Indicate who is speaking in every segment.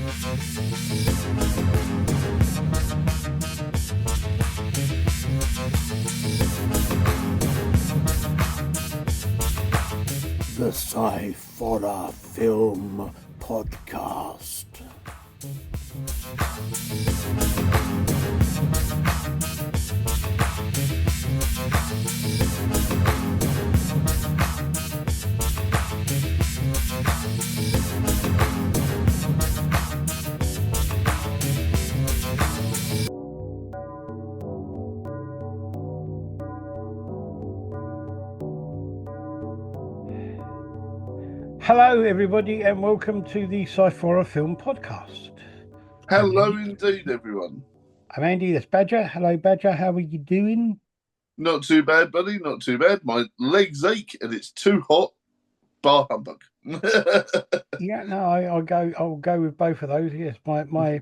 Speaker 1: The Sciforror Film Podcast.
Speaker 2: Hello, everybody, and welcome to the Sciforror Film Podcast.
Speaker 3: Hello, indeed, everyone.
Speaker 2: I'm Andy, that's Badger. Hello, Badger. How are you doing?
Speaker 3: Not too bad, buddy. Not too bad. My legs ache and it's too hot. Bar humbug.
Speaker 2: Yeah, no, I'll go with both of those. Yes, it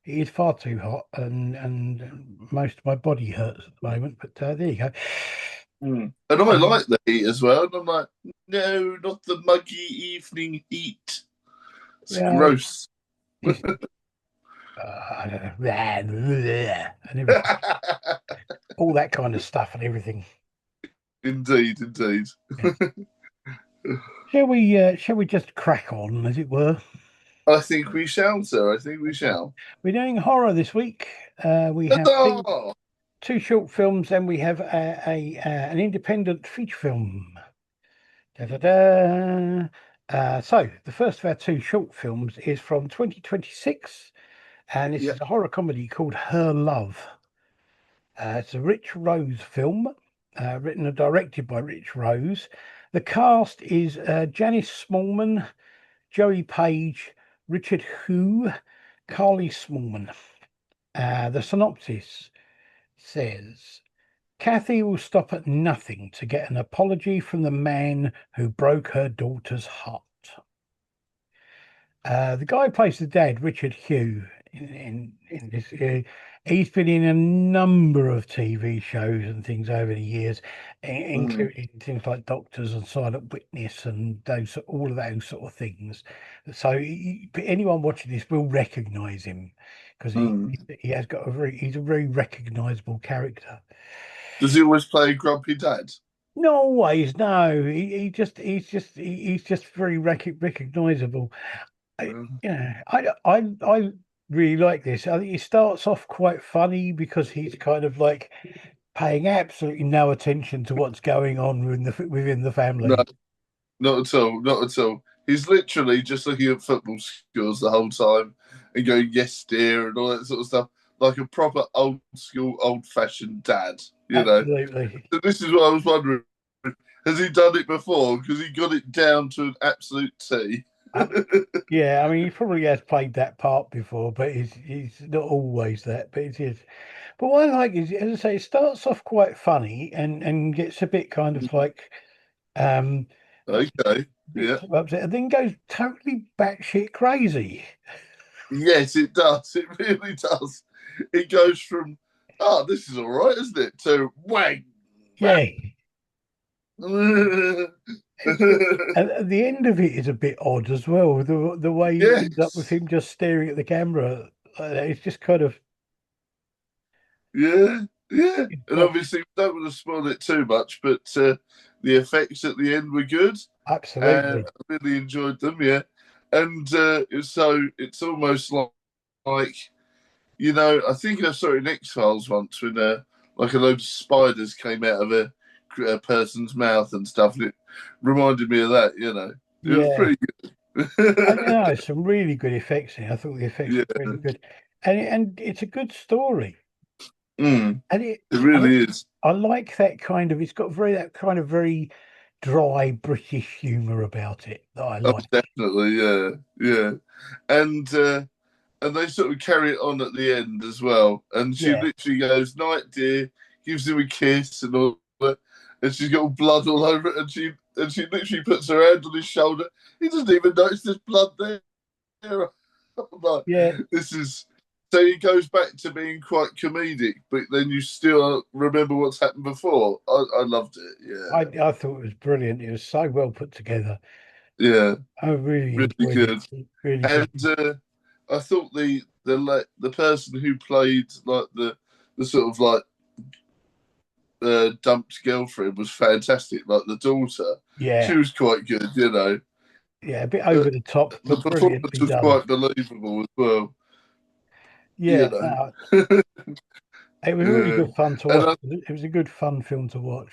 Speaker 2: is far too hot, and most of my body hurts at the moment. But there you go.
Speaker 3: And I like the heat as well. And I'm like, no, not the muggy evening heat. It's gross.
Speaker 2: I don't know, and everything. All that kind of stuff and everything.
Speaker 3: Indeed.
Speaker 2: Shall we just crack on, as it were?
Speaker 3: I think we shall, sir. I think we shall.
Speaker 2: We're doing horror this week. We have two short films, and we have an independent feature film. So the first of our two short films is from 2026, and this is a horror comedy called Her Love. It's a Rich Rose film, written and directed by Rich Rose. The cast is Janice Smallman, Joey Page, Richard Hu, Carly Smallman. The synopsis says, Kathy will stop at nothing to get an apology from the man who broke her daughter's heart. The guy who plays the dad, Richard Hu, in this, he's been in a number of TV shows and things over the years, including things like Doctors and Silent Witness and all of those sort of things. So anyone watching this will recognise him because he has got he's a very recognisable character.
Speaker 3: Does he always play grumpy dad?
Speaker 2: Not always, no. He's just very recognisable. I really like this. I think it starts off quite funny because he's kind of like paying absolutely no attention to what's going on within the family.
Speaker 3: No, not at all. He's literally just looking at football scores the whole time and going, yes, dear, and all that sort of stuff. Like a proper old school, old fashioned dad,
Speaker 2: Absolutely.
Speaker 3: know. So this is what I was wondering. Has he done it before? Because he got it down to an absolute T.
Speaker 2: Yeah, I mean, he probably has played that part before, but he's not always that. But it is. But what I like is, as I say, it starts off quite funny and gets a bit kind of like,
Speaker 3: okay, yeah,
Speaker 2: upset, and then goes totally batshit crazy.
Speaker 3: Yes, it does. It really does. It goes from, this is all right, isn't it, to wang.
Speaker 2: Yeah. And the end of it is a bit odd as well. The way he ends up with him just staring at the camera, it's just kind of.
Speaker 3: Yeah. And obviously, we don't want to spoil it too much, but the effects at the end were good.
Speaker 2: Absolutely.
Speaker 3: I really enjoyed them, yeah. And so it's almost like, I think I saw it in X-Files once when like a load of spiders came out of a person's mouth and stuff, and it reminded me of that. It was pretty good.
Speaker 2: Some really good effects here. I thought the effects were really good, and it's a good story.
Speaker 3: And it really is.
Speaker 2: I like that kind of. It's got that kind of very dry British humour about it that I like.
Speaker 3: Oh, definitely, yeah. And they sort of carry it on at the end as well. And she literally goes, "Night, dear," gives him a kiss and all that. And she's got blood all over it, and she literally puts her hand on his shoulder. He doesn't even notice there's blood there. Like, this is so he goes back to being quite comedic, but then you still remember what's happened before. I loved it. Yeah,
Speaker 2: I thought it was brilliant. It was so well put together.
Speaker 3: Yeah,
Speaker 2: I really
Speaker 3: good.
Speaker 2: Really
Speaker 3: and
Speaker 2: good.
Speaker 3: I thought the person who played like the sort of like dumped girlfriend was fantastic. Like the daughter, she
Speaker 2: Yeah,
Speaker 3: was quite good.
Speaker 2: yeah, a bit
Speaker 3: Uh,
Speaker 2: over the top,
Speaker 3: the
Speaker 2: but
Speaker 3: performance
Speaker 2: brilliantly
Speaker 3: was
Speaker 2: done.
Speaker 3: quite believable as well. You
Speaker 2: Yeah,
Speaker 3: know,
Speaker 2: no, it was really
Speaker 3: yeah,
Speaker 2: good fun to
Speaker 3: and
Speaker 2: watch. It was a good fun film to watch.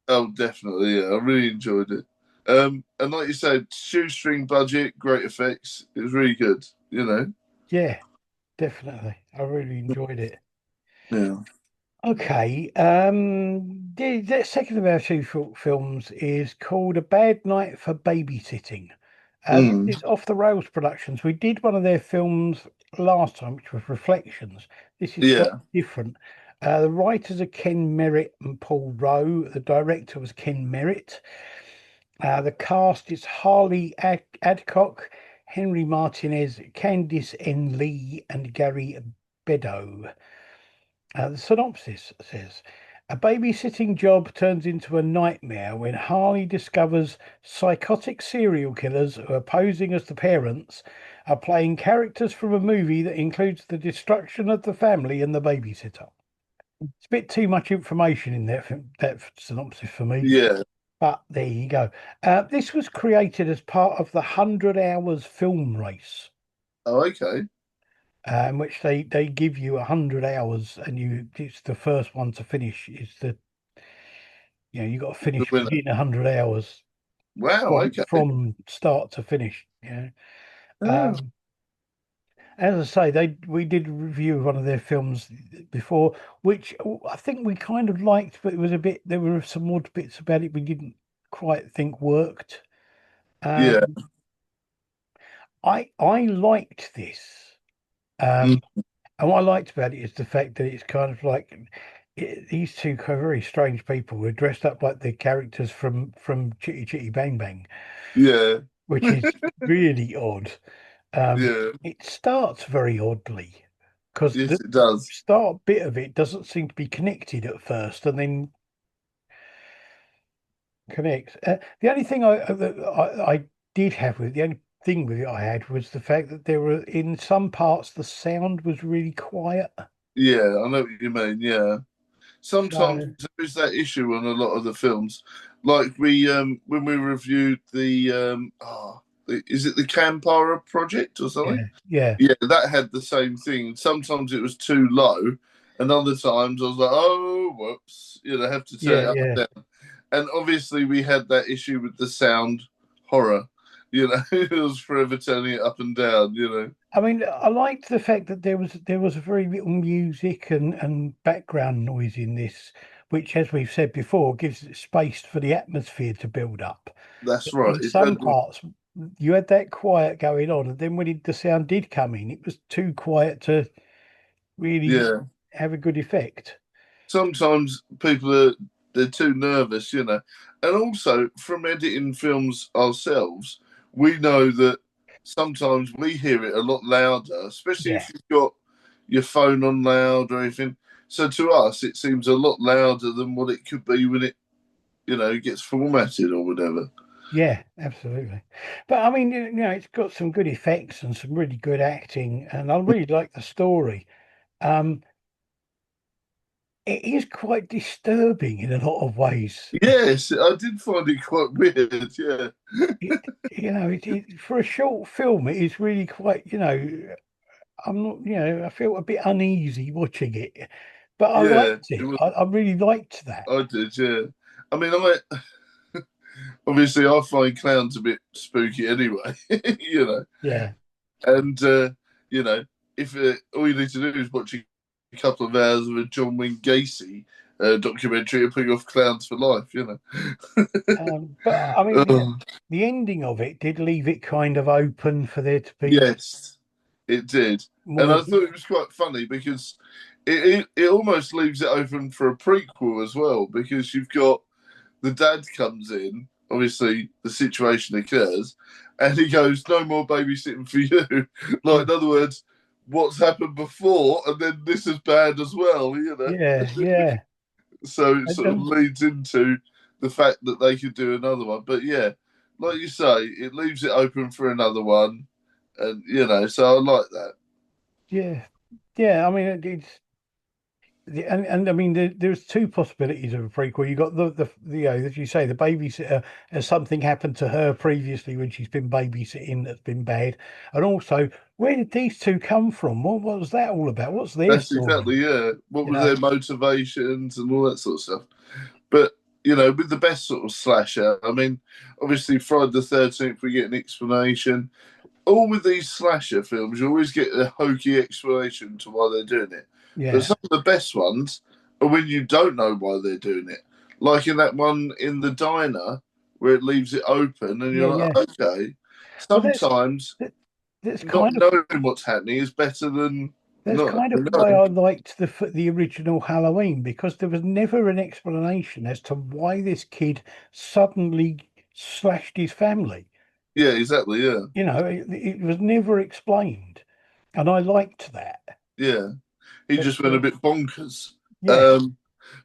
Speaker 3: oh, definitely, yeah, I really enjoyed it. And like you said, shoestring budget, great effects. It was really good.
Speaker 2: Yeah, definitely. I really enjoyed it.
Speaker 3: Yeah.
Speaker 2: Okay, the second of our two short films is called A Bad Night for Babysitting. This
Speaker 3: Mm.
Speaker 2: is Off the Rails Productions. We did one of their films last time, which was Reflections. This is slightly
Speaker 3: Yeah.
Speaker 2: different. The writers are Ken Merritt and Paul Rowe. The director was Ken Merritt. The cast is Harley Adcock, Henry Martinez, Candice N. Lee, and Gary Beddoe. The synopsis says a babysitting job turns into a nightmare when Harley discovers psychotic serial killers who are posing as the parents are playing characters from a movie that includes the destruction of the family and the babysitter. It's a bit too much information in there for that synopsis for me,
Speaker 3: Yeah.
Speaker 2: but there you go. This was created as part of the 100 Hours film race.
Speaker 3: Oh, okay.
Speaker 2: In which they give you 100 hours, and it's the first one to finish. Is the you got to
Speaker 3: The
Speaker 2: finish
Speaker 3: winner.
Speaker 2: within 100 hours
Speaker 3: Wow. Okay.
Speaker 2: from start to finish.
Speaker 3: Oh,
Speaker 2: Um, as I say, they we did a review of one of their films before, which I think we kind of liked, but it was a bit. There were some odd bits about it we didn't quite think worked.
Speaker 3: yeah.
Speaker 2: Um, I liked this.
Speaker 3: Mm,
Speaker 2: Um, And what I liked about it is the fact that it's kind of like these two very strange people were dressed up like the characters from Chitty Chitty Bang Bang,
Speaker 3: yeah.
Speaker 2: which is really odd. Um,
Speaker 3: Yeah.
Speaker 2: it starts very oddly because
Speaker 3: Yes,
Speaker 2: the
Speaker 3: it does.
Speaker 2: start bit of it doesn't seem to be connected at first, and then connects. The only thing I did have with the only thing with it I had was the fact that there were in some parts the sound was really quiet.
Speaker 3: Yeah, I know what you mean. Yeah. Sometimes
Speaker 2: So
Speaker 3: there is that issue on a lot of the films. Like we when we reviewed is it the Campara project or something?
Speaker 2: yeah, yeah.
Speaker 3: Yeah, that had the same thing. Sometimes it was too low, and other times I was like, oh, whoops, have to turn
Speaker 2: Yeah,
Speaker 3: it up
Speaker 2: yeah.
Speaker 3: and down. And obviously, we had that issue with the sound horror. It was forever turning it up and down.
Speaker 2: I mean, I liked the fact that there was very little music and background noise in this, which, as we've said before, gives it space for the atmosphere to build up.
Speaker 3: That's right.
Speaker 2: In
Speaker 3: It
Speaker 2: some
Speaker 3: had,
Speaker 2: parts, you had that quiet going on, and then when the sound did come in, it was too quiet to really
Speaker 3: yeah.
Speaker 2: have a good effect.
Speaker 3: Sometimes people they're too nervous. And also from editing films ourselves, we know that sometimes we hear it a lot louder, especially
Speaker 2: Yeah,
Speaker 3: if you've got your phone on loud or anything. So to us, it seems a lot louder than what it could be when it gets formatted or whatever.
Speaker 2: yeah, absolutely. But I mean, it's got some good effects and some really good acting, and I really like the story. Um, It is quite disturbing in a lot of ways.
Speaker 3: Yes, I did find it quite weird. Yeah,
Speaker 2: For a short film, it is really quite, I'm not, I feel a bit uneasy watching it, but I
Speaker 3: yeah,
Speaker 2: liked
Speaker 3: it
Speaker 2: it.
Speaker 3: was.
Speaker 2: I really liked that.
Speaker 3: I did. Yeah, I mean, obviously I find clowns a bit spooky anyway. you know.
Speaker 2: Yeah.
Speaker 3: And if all you need to do is watch a couple of hours of a John Wayne Gacy documentary and put you off clowns for life.
Speaker 2: But I mean,
Speaker 3: Oh,
Speaker 2: the ending of it did leave it kind of open for there to be
Speaker 3: yes, it did, and
Speaker 2: more.
Speaker 3: I thought it was quite funny because it almost leaves it open for a prequel as well because you've got the dad comes in. Obviously, the situation occurs, and he goes, "No more babysitting for you." Like, in other words, what's happened before, and then this is bad as well.
Speaker 2: Yeah, yeah.
Speaker 3: So it
Speaker 2: And,
Speaker 3: sort of
Speaker 2: and
Speaker 3: leads into the fact that they could do another one. But yeah, like you say, it leaves it open for another one. and you know, so I like that.
Speaker 2: Yeah, yeah. I mean, and I mean, there's two possibilities of a prequel. You got the you know, as you say, the babysitter, has something happened to her previously when she's been babysitting that's been bad, and also where did these two come from? What was that all about? What's their
Speaker 3: That's
Speaker 2: story?
Speaker 3: exactly, yeah. What
Speaker 2: You
Speaker 3: were
Speaker 2: know?
Speaker 3: their motivations and all that sort of stuff. But you know, with the best sort of slasher, I mean, obviously Friday the 13th, we get an explanation. All with these slasher films, you always get a hokey explanation to why they're doing it. But
Speaker 2: Yeah,
Speaker 3: some of the best ones are when you don't know why they're doing it. Like in that one in the diner where it leaves it open and
Speaker 2: yeah,
Speaker 3: you're
Speaker 2: yeah.
Speaker 3: like, okay.
Speaker 2: Well,
Speaker 3: Sometimes
Speaker 2: that, that's
Speaker 3: not
Speaker 2: kind of
Speaker 3: knowing what's happening is better than
Speaker 2: that's
Speaker 3: not
Speaker 2: kind of why
Speaker 3: knowing.
Speaker 2: I liked the original Halloween, because there was never an explanation as to why this kid suddenly slashed his family.
Speaker 3: Yeah, exactly. Yeah.
Speaker 2: You know, it was never explained, and I liked that.
Speaker 3: Yeah. He
Speaker 2: But
Speaker 3: just went a bit bonkers.
Speaker 2: yeah,
Speaker 3: Um,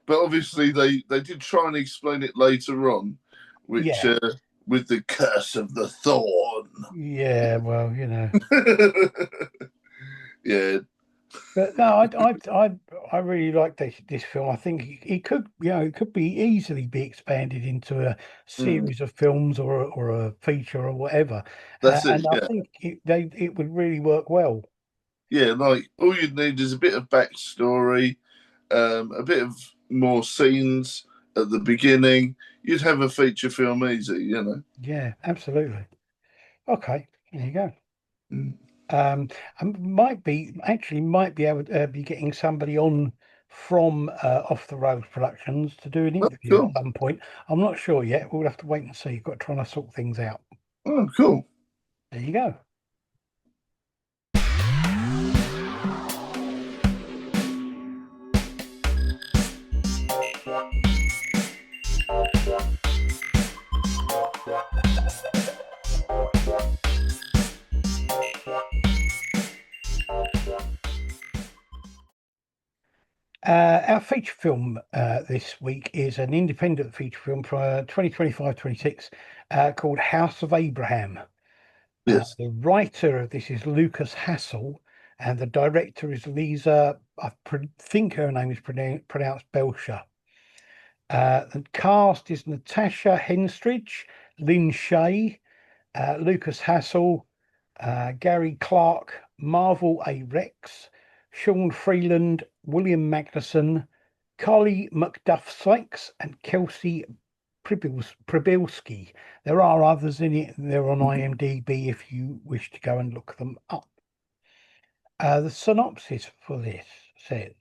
Speaker 3: but obviously they did try and explain it later on, which
Speaker 2: yeah,
Speaker 3: with the curse of the thorn.
Speaker 2: yeah. Well,
Speaker 3: Yeah,
Speaker 2: but no, I really like this film. I think it could, it could be easily be expanded into a
Speaker 3: mm,
Speaker 2: series of films or a feature or whatever,
Speaker 3: that's it.
Speaker 2: and I
Speaker 3: Yeah,
Speaker 2: think it would really work well.
Speaker 3: yeah. Like all you'd need is a bit of backstory, a bit of more scenes at the beginning. You'd have a feature film easy, you know.
Speaker 2: Yeah, absolutely. Okay, there you go.
Speaker 3: Mm.
Speaker 2: I might be able to be getting somebody on from Off the Road Productions to do an
Speaker 3: Oh,
Speaker 2: interview at
Speaker 3: cool.
Speaker 2: some point. I'm not sure yet. We'll have to wait and see. Got trying to sort things out.
Speaker 3: Oh, cool.
Speaker 2: There you go. Our feature film this week is an independent feature film from 2025-26 called House of Abraham.
Speaker 3: Yes.
Speaker 2: The writer of this is Lucas Hassel, and the director is Lisa, think her name is pronounced Belcher. The cast is Natasha Henstridge, Lynn Shay, Lucas Hassel, Gary Clark, Marvel A. Rex, Sean Freeland, William Magnuson, Carly McDuff Sykes, and Kelsey Pribilski. There are others in it. They're on IMDb if you wish to go and look them up. The synopsis for this says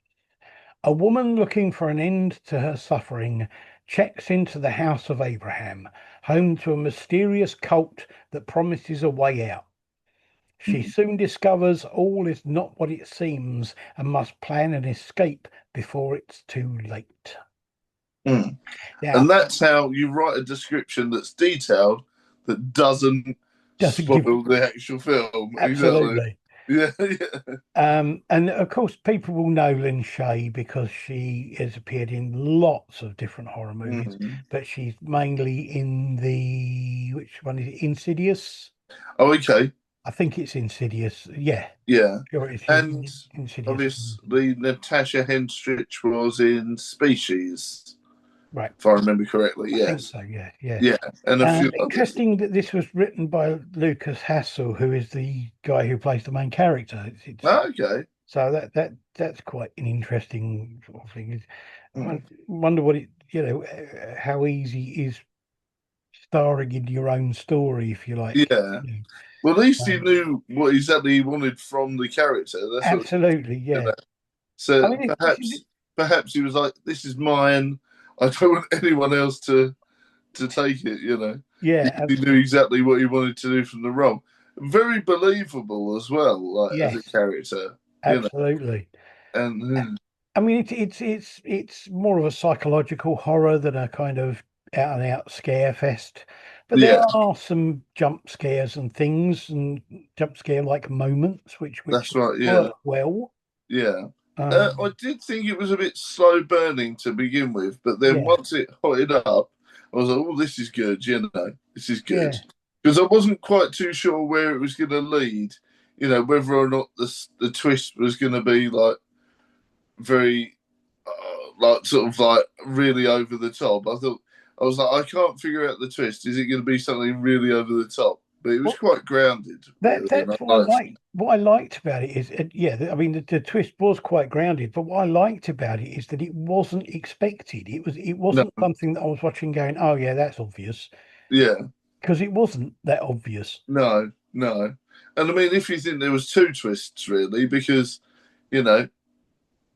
Speaker 2: a woman looking for an end to her suffering checks into the House of Abraham, home to a mysterious cult that promises a way out. She soon discovers all is not what it seems and must plan an escape before it's too late.
Speaker 3: Mm.
Speaker 2: Now,
Speaker 3: And that's how you write a description that's detailed that doesn't
Speaker 2: doesn't give
Speaker 3: spoil the actual film. Exactly.
Speaker 2: absolutely.
Speaker 3: Yeah, yeah.
Speaker 2: And of course, people will know Lynn Shay because she has appeared in lots of different horror movies,
Speaker 3: Mm.
Speaker 2: but she's mainly in which one is it? Insidious?
Speaker 3: Oh, okay.
Speaker 2: I think it's Insidious. Yeah,
Speaker 3: Yeah.
Speaker 2: sure it is. She's
Speaker 3: And
Speaker 2: in Insidious.
Speaker 3: obviously, Natasha Henstridge was in Species,
Speaker 2: Right.
Speaker 3: if I remember correctly.
Speaker 2: I think
Speaker 3: Yes.
Speaker 2: so. Yeah, yeah.
Speaker 3: Yeah. And a few others.
Speaker 2: Interesting that this was written by Lucas Hassel, who is the guy who plays the main character.
Speaker 3: Oh, okay.
Speaker 2: So that's quite an interesting sort of thing. I
Speaker 3: Mm.
Speaker 2: wonder what how easy it is starring in your own story, if you like.
Speaker 3: Yeah. Well, at least he
Speaker 2: Um,
Speaker 3: knew what exactly he wanted from the character. That's what,
Speaker 2: Absolutely,
Speaker 3: you
Speaker 2: yeah.
Speaker 3: know.
Speaker 2: I
Speaker 3: So
Speaker 2: mean,
Speaker 3: perhaps he was like, "This is mine. I don't want anyone else to take it." You know,
Speaker 2: yeah,
Speaker 3: he knew exactly what he wanted to do from the role. Very believable as well, like as a
Speaker 2: yes,
Speaker 3: character. You know,
Speaker 2: absolutely.
Speaker 3: and
Speaker 2: I mean, it's more of a psychological horror than a kind of out and out scare fest. But there
Speaker 3: yeah,
Speaker 2: are some jump scares and things and jump scare like moments which
Speaker 3: that's right. Yeah,
Speaker 2: work well.
Speaker 3: yeah. I
Speaker 2: Um,
Speaker 3: did think it was a bit slow burning to begin with, but then
Speaker 2: yeah,
Speaker 3: once it hotted up, I was like, "Oh, this is good." You know, this is good
Speaker 2: yeah,
Speaker 3: because I wasn't quite too sure where it was going to lead. whether or not the twist was going to be like very, like sort of like really over the top. I was like, I can't figure out the twist. Is it going to be something really over the top? But it was
Speaker 2: Well,
Speaker 3: quite grounded, really.
Speaker 2: that's what I like. What I liked about it is, I mean, the twist was quite grounded. But what I liked about it is that it wasn't expected. It
Speaker 3: No,
Speaker 2: wasn't something that I was watching going, oh yeah, that's obvious,
Speaker 3: yeah,
Speaker 2: because it wasn't that obvious.
Speaker 3: no, no. And I mean, if you think there was two twists, really, because you know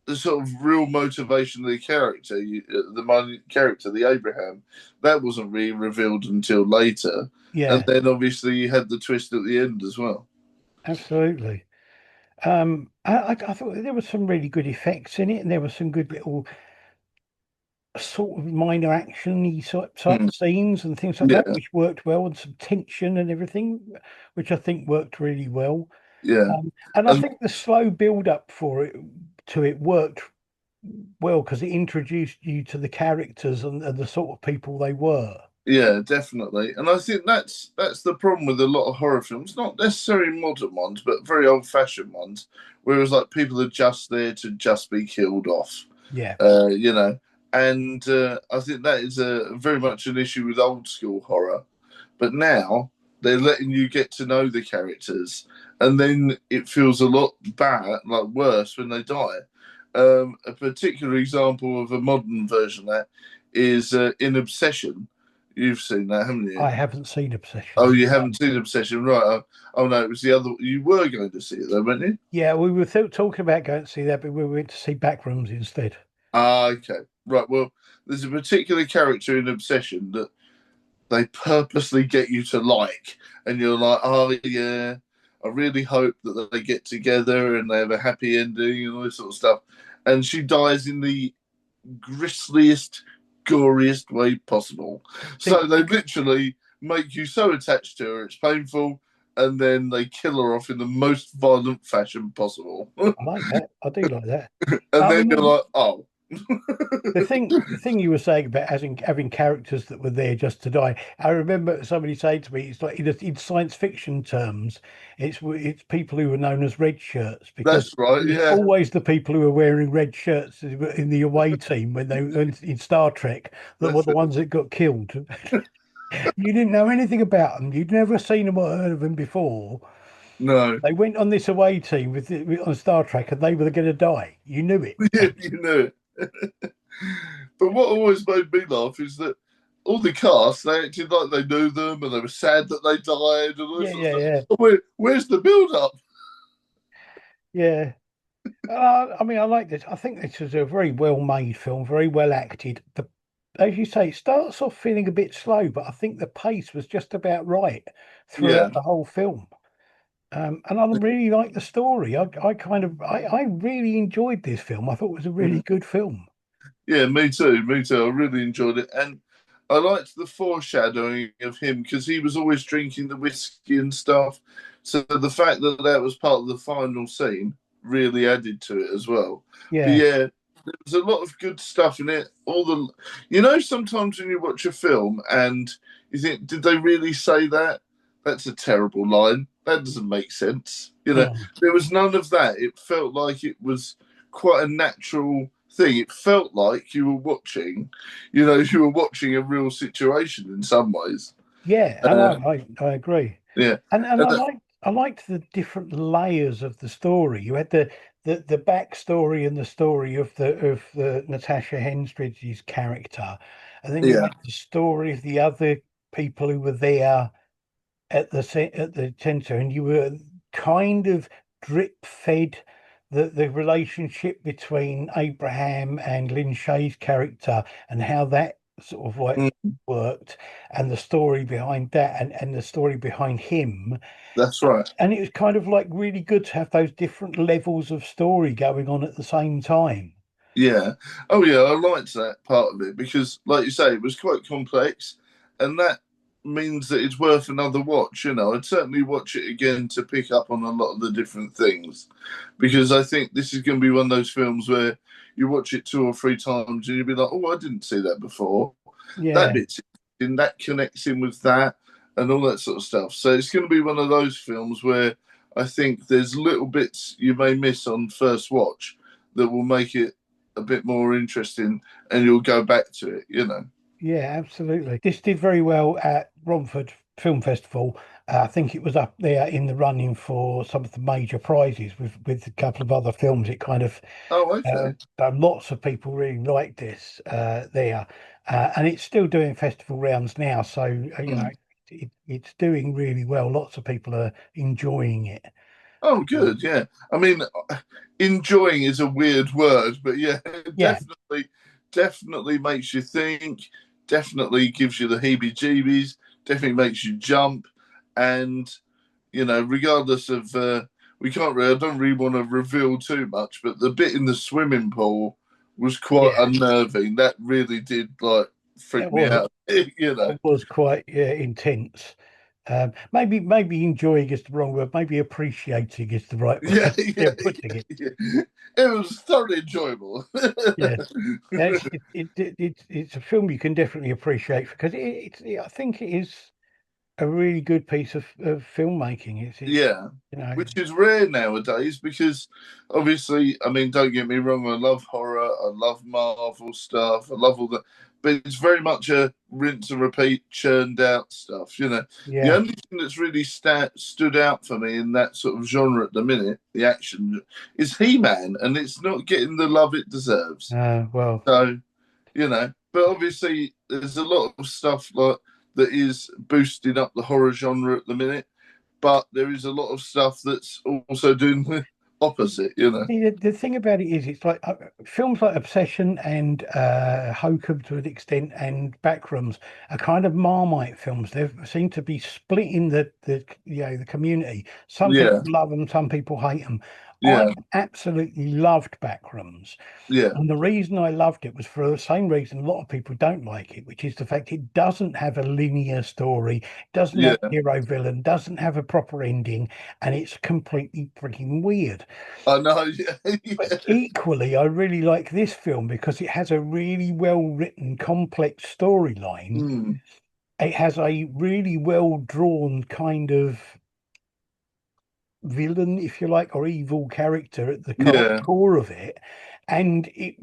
Speaker 3: the sort of real motivation of the character, the main character, the Abraham, that wasn't really revealed until later. And
Speaker 2: Yeah,
Speaker 3: then obviously you had the twist at the end as well.
Speaker 2: absolutely. I thought there were some really good effects in it, and there were some good little sort of minor action-y type
Speaker 3: Mm,
Speaker 2: scenes and things like that,
Speaker 3: yeah,
Speaker 2: which worked well, and some tension and everything, which I think worked really well.
Speaker 3: yeah,
Speaker 2: And I
Speaker 3: and
Speaker 2: think the slow build up to it worked well because it introduced you to the characters and the sort of people they were.
Speaker 3: yeah, definitely. And I think that's the problem with a lot of horror films, not necessarily modern ones, but very old-fashioned ones, whereas like people are just there to just be killed off.
Speaker 2: Yeah,
Speaker 3: You know. And I think that is very much an issue with old school horror. But now they're letting you get to know the characters, and then it feels a lot bad, like worse when they die. A particular example of a modern version of that is in Obsession. You've seen that, haven't you?
Speaker 2: I haven't seen
Speaker 3: Oh,
Speaker 2: Obsession.
Speaker 3: you haven't seen Obsession, right? Oh no, it was the other. You were going to see it though, weren't you?
Speaker 2: Yeah, we were talking about going to see that, but we went to see Backrooms instead.
Speaker 3: Ah, okay. Right. Well, there's a particular character in Obsession that they purposely get you to like, and you're like, oh yeah, I really hope that they get together and they have a happy ending and all this sort of stuff. And she dies in the grisliest, goriest way possible.
Speaker 2: See,
Speaker 3: So they literally make you so attached to her, it's painful, and then they kill her off in the most violent fashion possible.
Speaker 2: I like that. I do like that.
Speaker 3: And
Speaker 2: I
Speaker 3: then you're
Speaker 2: mean,
Speaker 3: like, oh.
Speaker 2: the thing you were saying about having characters that were there just to die. I remember somebody saying to me, it's like in science fiction terms, it's people who are known as red shirts because
Speaker 3: That's right,
Speaker 2: it's
Speaker 3: yeah.
Speaker 2: always the people who are wearing red shirts in the away team when they in Star Trek that were
Speaker 3: That's
Speaker 2: the
Speaker 3: it.
Speaker 2: ones that got killed. You didn't know anything about them. You'd never seen them or heard of them before.
Speaker 3: No.
Speaker 2: They went on this away team on Star Trek, and they were going to die. You knew it.
Speaker 3: Yeah, you know it. But what always made me laugh is that all the cast, they acted like they knew them and they were sad that they died and all
Speaker 2: Yeah,
Speaker 3: this sort of
Speaker 2: yeah,
Speaker 3: stuff.
Speaker 2: yeah,
Speaker 3: Where's the build up?
Speaker 2: yeah. I mean, I like this. I think this is a very well made film, very well acted. As you say, it starts off feeling a bit slow, but I think the pace was just about right
Speaker 3: Yeah.
Speaker 2: throughout the whole film. And I really like the story. I really enjoyed this film. I thought it was a really good film.
Speaker 3: Yeah, me too. Me too. I really enjoyed it. And I liked the foreshadowing of him because he was always drinking the whiskey and stuff. So the fact that that was part of the final scene really added to it as well. But
Speaker 2: Yeah,
Speaker 3: yeah, there was a lot of good stuff in it. Sometimes when you watch a film and you think, did they really say that? That's a terrible line. That doesn't make sense.
Speaker 2: mm,
Speaker 3: There was none of that. It felt like it was quite a natural thing. It felt like you were watching a real situation in some ways.
Speaker 2: yeah. And
Speaker 3: Uh,
Speaker 2: I agree.
Speaker 3: yeah,
Speaker 2: And
Speaker 3: and
Speaker 2: I liked the different layers of the story. You had the backstory and the story of the Natasha Henstridge's character, and then you
Speaker 3: yeah,
Speaker 2: had the story of the other people who were there at the center, and you were kind of drip fed the relationship between Abraham and Lynn Shay's character and how that sort of like
Speaker 3: mm,
Speaker 2: worked, and the story behind that, and the story behind him.
Speaker 3: that's right.
Speaker 2: And it was kind of like really good to have those different levels of story going on at the same time.
Speaker 3: Yeah. Oh, yeah. I liked that part of it because, like you say, it was quite complex, and that means that it's worth another watch. I'd certainly watch it again to pick up on a lot of the different things, because I think this is going to be one of those films where you watch it two or three times and you'll be like, "Oh, I didn't see that before. That
Speaker 2: Yeah,
Speaker 3: bit's that connects in with that, and all that sort of stuff." So it's going to be one of those films where I think there's little bits you may miss on first watch that will make it a bit more interesting, and you'll go back to it.
Speaker 2: Yeah, absolutely. This did very well at Romford Film Festival. I think it was up there in the running for some of the major prizes with a couple of other films. It kind of
Speaker 3: Oh, okay.
Speaker 2: lots of people really liked this there, and it's still doing festival rounds now. So it's doing really well. Lots of people are enjoying it.
Speaker 3: Oh, good. Yeah. I mean, enjoying is a weird word, but yeah,
Speaker 2: Yeah,
Speaker 3: definitely makes you think. Definitely gives you the heebie-jeebies. Definitely makes you jump, and regardless of we can't really. I don't really want to reveal too much, but the bit in the swimming pool was quite
Speaker 2: yeah,
Speaker 3: unnerving. That really did freak
Speaker 2: it
Speaker 3: me
Speaker 2: was.
Speaker 3: out.
Speaker 2: It was quite intense. Maybe enjoying is the wrong word. Maybe appreciating is the right
Speaker 3: Yeah,
Speaker 2: way
Speaker 3: yeah,
Speaker 2: of putting it.
Speaker 3: yeah. It was thoroughly enjoyable.
Speaker 2: Yeah, it's a film you can definitely appreciate because I think it is a really good piece of filmmaking. It's
Speaker 3: Yeah, which is rare nowadays because obviously, I mean, don't get me wrong, I love horror, I love Marvel stuff, I love all that, but it's very much a rinse and repeat, churned out stuff. The
Speaker 2: yeah.
Speaker 3: only thing that's really stood out for me in that sort of genre at the minute, the action, is He-Man, and it's not getting the love it deserves.
Speaker 2: Well,
Speaker 3: So, but obviously, there's a lot of stuff that is boosting up the horror genre at the minute, but there is a lot of stuff that's also doing the opposite.
Speaker 2: the thing about it is, it's like films like Obsession and Hokum to an extent, and Backrooms are kind of Marmite films. They seem to be splitting the community. Some people
Speaker 3: Yeah,
Speaker 2: love them, some people hate them. I
Speaker 3: yeah,
Speaker 2: absolutely loved Backrooms.
Speaker 3: yeah,
Speaker 2: And the reason I loved it was for the same reason a lot of people don't like it, which is the fact it doesn't have a linear story, doesn't have
Speaker 3: yeah.
Speaker 2: hero villain, doesn't have a proper ending, and it's completely freaking weird.
Speaker 3: I know. Yeah,
Speaker 2: But
Speaker 3: yeah.
Speaker 2: equally, I really like this film because it has a really well written, complex storyline.
Speaker 3: Mm,
Speaker 2: It has a really well drawn kind of villain, if you like, or evil character at the
Speaker 3: yeah,
Speaker 2: core of it. And it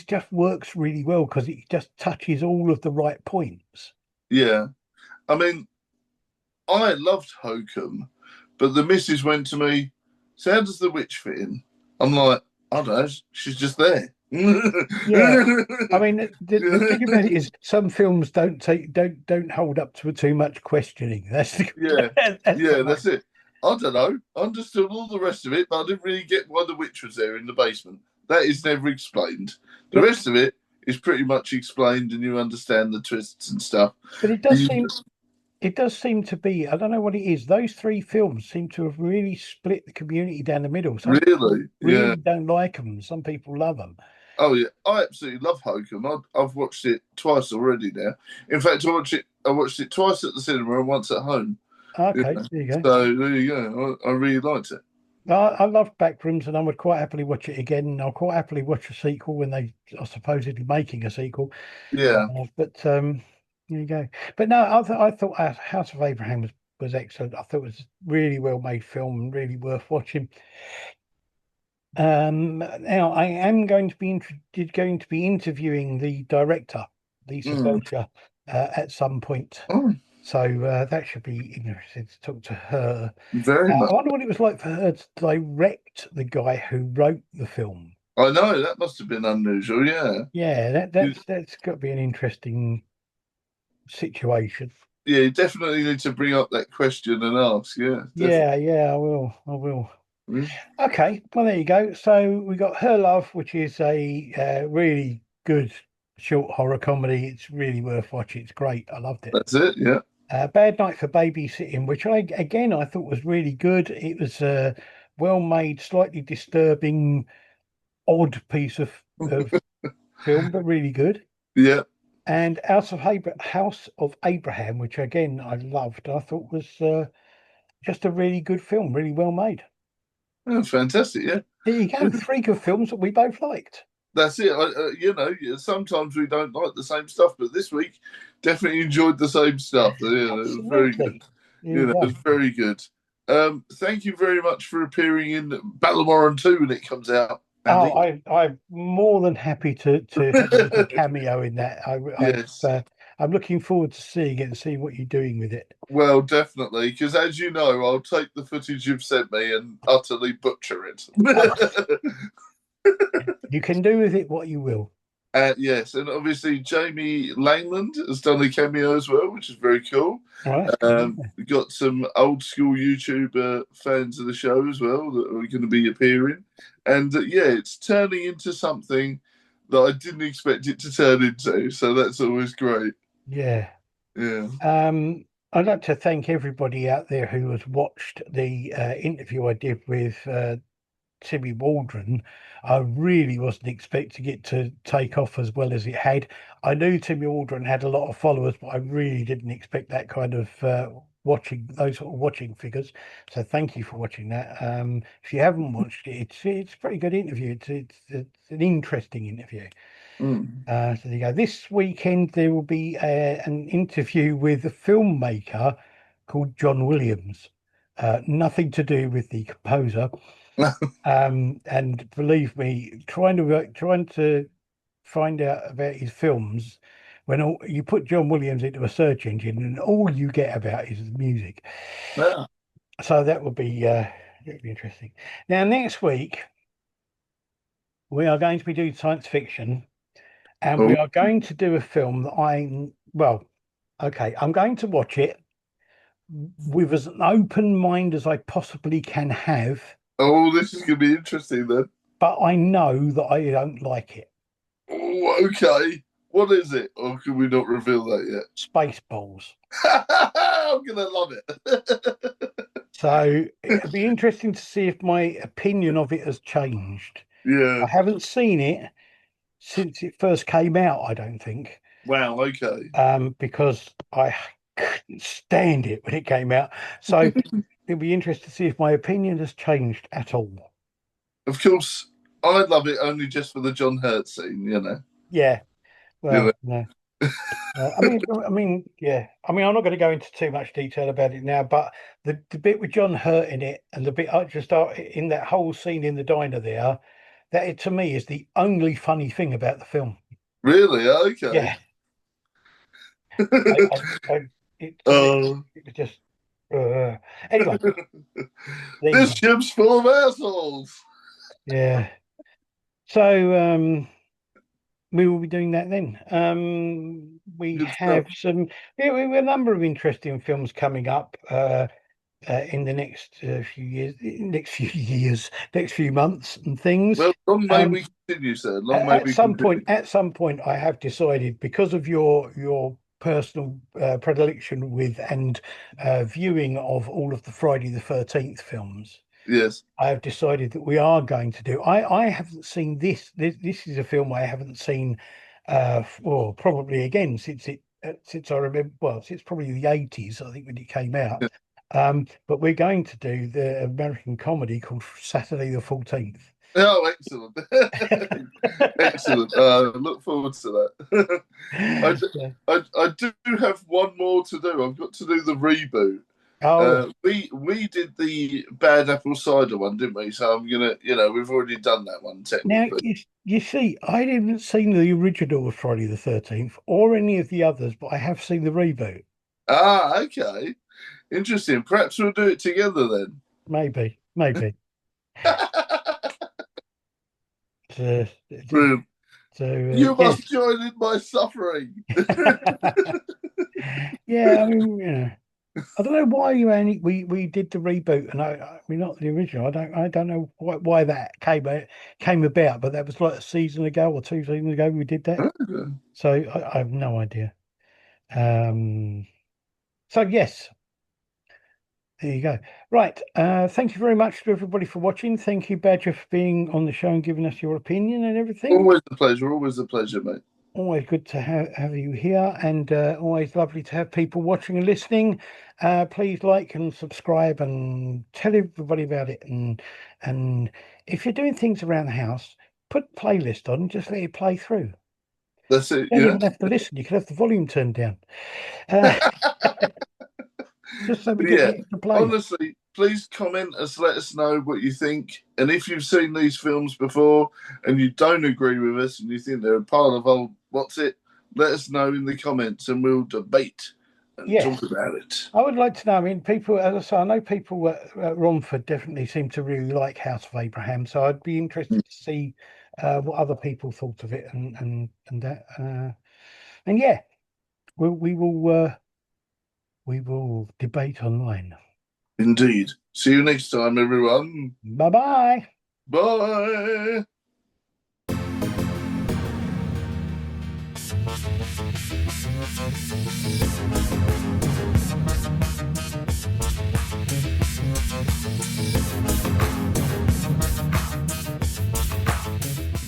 Speaker 2: just works really well because it just touches all of the right points.
Speaker 3: yeah. I mean, I loved Hokum, but the missus went to me, so how does the witch fit in? I'm like, I don't know, she's just there.
Speaker 2: Yeah. I mean, the thing about it is some films don't hold up to too much questioning. That's
Speaker 3: Yeah,
Speaker 2: that's the
Speaker 3: yeah,
Speaker 2: main.
Speaker 3: that's it. I don't know. I understood all the rest of it, but I didn't really get why the witch was there in the basement. That is never explained. The
Speaker 2: But
Speaker 3: rest of it is pretty much explained, and you understand the twists and stuff.
Speaker 2: but
Speaker 3: And you,
Speaker 2: it does seem to be, I don't know what it is. Those three films seem to have really split the community down the middle. Some people
Speaker 3: really, yeah.
Speaker 2: really don't like them. Some people love them.
Speaker 3: Oh yeah, I absolutely love Hokum. I've watched it twice already now. In fact, I watched it twice at the cinema and once at home.
Speaker 2: Okay, there you go.
Speaker 3: So there you go. I really liked it.
Speaker 2: I loved Backrooms, and I would quite happily watch it again. And I'll quite happily watch a sequel when they are supposedly making a sequel.
Speaker 3: Yeah.
Speaker 2: But there you go. But no, I thought House of Abraham was excellent. I thought it was a really well made film and really worth watching. Now I am going to be interviewing the director, Lisa
Speaker 3: Mm.
Speaker 2: Belcher, at some point.
Speaker 3: Oh,
Speaker 2: So that should be interesting to talk to her.
Speaker 3: very much.
Speaker 2: I wonder what it was like for her to direct the guy who wrote the film.
Speaker 3: I know that must have been unusual. Yeah.
Speaker 2: Yeah,
Speaker 3: You-
Speaker 2: that's got to be an interesting situation.
Speaker 3: Yeah, you definitely need to bring up that question and ask. Yeah, definitely.
Speaker 2: Yeah, I will. I will.
Speaker 3: Mm.
Speaker 2: Okay, well there you go. So we got Her Love, which is a really good short horror comedy. It's really worth watching. It's great. I loved it.
Speaker 3: That's it. Yeah.
Speaker 2: Bad Night for Babysitting, which I thought was really good. It was a well made, slightly disturbing, odd piece of film, but really good.
Speaker 3: Yeah.
Speaker 2: And House of Abraham, which again I loved. I thought was just a really good film, really well made.
Speaker 3: Oh, fantastic. Yeah.
Speaker 2: There you go, three good films that we both liked.
Speaker 3: That's it. Sometimes we don't like the same stuff, but this week definitely enjoyed the same stuff. Yeah, it was very
Speaker 2: Absolutely.
Speaker 3: good.
Speaker 2: There you
Speaker 3: It
Speaker 2: go.
Speaker 3: was very good. Thank you very much for appearing in Battlemoran 2 when it comes out, Andy.
Speaker 2: Oh, I'm more than happy to have a little cameo in that.
Speaker 3: Yes.
Speaker 2: I'm looking forward to seeing it and seeing what you're doing with it.
Speaker 3: Well, definitely, because as you know, I'll take the footage you've sent me and utterly butcher it.
Speaker 2: You can do with it what you will.
Speaker 3: Yes, and obviously Jamie Langland has done a cameo as well, which is very cool.
Speaker 2: Right.
Speaker 3: We've got some old school YouTuber fans of the show as well that are going to be appearing. And yeah, it's turning into something that I didn't expect it to turn into. So that's always great.
Speaker 2: Yeah.
Speaker 3: Yeah.
Speaker 2: I'd like to thank everybody out there who has watched the interview I did with Timmy Waldron. I really wasn't expecting it to take off as well as it had. I knew Timmy Waldron had a lot of followers, but I really didn't expect that kind of those sort of watching figures. So thank you for watching that. If you haven't watched it, it's a pretty good interview. It's an interesting interview.
Speaker 3: Mm.
Speaker 2: So there you go. This weekend there will be an interview with a filmmaker called John Williams. Nothing to do with the composer. And believe me, trying to find out about his films, when you put John Williams into a search engine, and all you get about is the music.
Speaker 3: Yeah.
Speaker 2: So that will be interesting. Now, next week we are going to be doing science fiction, and we are going to do a film that I'm going to watch it with as an open mind as I possibly can have.
Speaker 3: Oh, this is going to be interesting then.
Speaker 2: But I know that I don't like it.
Speaker 3: Oh, okay. What is it? Or can we not reveal that yet?
Speaker 2: Spaceballs.
Speaker 3: I'm going to love it.
Speaker 2: So it'll be interesting to see if my opinion of it has changed.
Speaker 3: Yeah.
Speaker 2: I haven't seen it since it first came out, I don't think.
Speaker 3: Wow, okay.
Speaker 2: Because I couldn't stand it when it came out. So it'll be interesting to see if my opinion has changed at all.
Speaker 3: Of course, I love it only just for the John Hurt scene, you know.
Speaker 2: Yeah. Well, no.
Speaker 3: Yeah.
Speaker 2: I'm not going to go into too much detail about it now, but the bit with John Hurt in it and the bit I just in that whole scene in the diner there, to me is the only funny thing about the film.
Speaker 3: Really? Okay.
Speaker 2: Yeah. It was just anyway.
Speaker 3: This ship's full of assholes.
Speaker 2: Yeah. So we will be doing that then. We have a number of interesting films coming up in the next few months and things.
Speaker 3: Well, long may we continue, sir.
Speaker 2: At some point, I have decided, because of your personal predilection with and viewing of all of the Friday the 13th films.
Speaker 3: Yes.
Speaker 2: I have decided that we are going to do. I haven't seen this. This is a film I haven't seen, probably again since I remember. Well, since probably the 80s, I think, when it came out. But we're going to do the American comedy called Saturday the 14th.
Speaker 3: Oh, excellent! Excellent. Look forward to that. I do have one more to do. I've got to do the reboot.
Speaker 2: Oh,
Speaker 3: we did the Bad Apple Cider one, didn't we? So I'm gonna, we've already done that one technically.
Speaker 2: Now you see, I didn't see the original of Friday the 13th or any of the others, but I have seen the reboot.
Speaker 3: Ah, okay, interesting. Perhaps we'll do it together then.
Speaker 2: Maybe.
Speaker 3: You must join in my suffering.
Speaker 2: Yeah, I don't know why we did the reboot, and I mean, not the original. I don't know why that came about, but that was like a season ago or 2 seasons ago we did that.
Speaker 3: Okay.
Speaker 2: So I have no idea. So yes, there you go. Right. Thank you very much to everybody for watching. Thank you, Badger, for being on the show and giving us your opinion and everything.
Speaker 3: Always a pleasure. Always a pleasure, mate.
Speaker 2: Always good to have you here, and always lovely to have people watching and listening. Please like and subscribe and tell everybody about it. And if you're doing things around the house, put playlist on and just let it play through.
Speaker 3: That's it.
Speaker 2: You don't even have to listen. You can have the volume turned down. Just so we get the extra play.
Speaker 3: Honestly, please comment us, let us know what you think. And if you've seen these films before and you don't agree with us and you think they're a part of old What's It, let us know in the comments and we'll debate and talk about it.
Speaker 2: I would like to know. I mean, people, as I say, I know people at Romford definitely seem to really like House of Abraham, so I'd be interested to see what other people thought of it and that. And yeah, we will debate online.
Speaker 3: Indeed. See you next time, everyone.
Speaker 2: Bye-bye.
Speaker 3: Bye.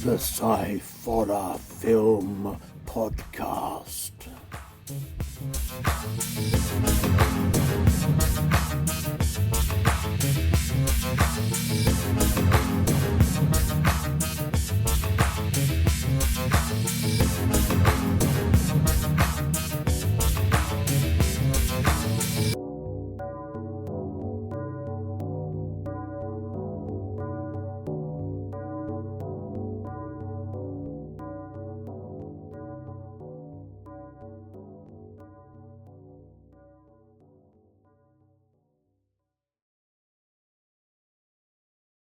Speaker 1: The Sciforror Film Podcast.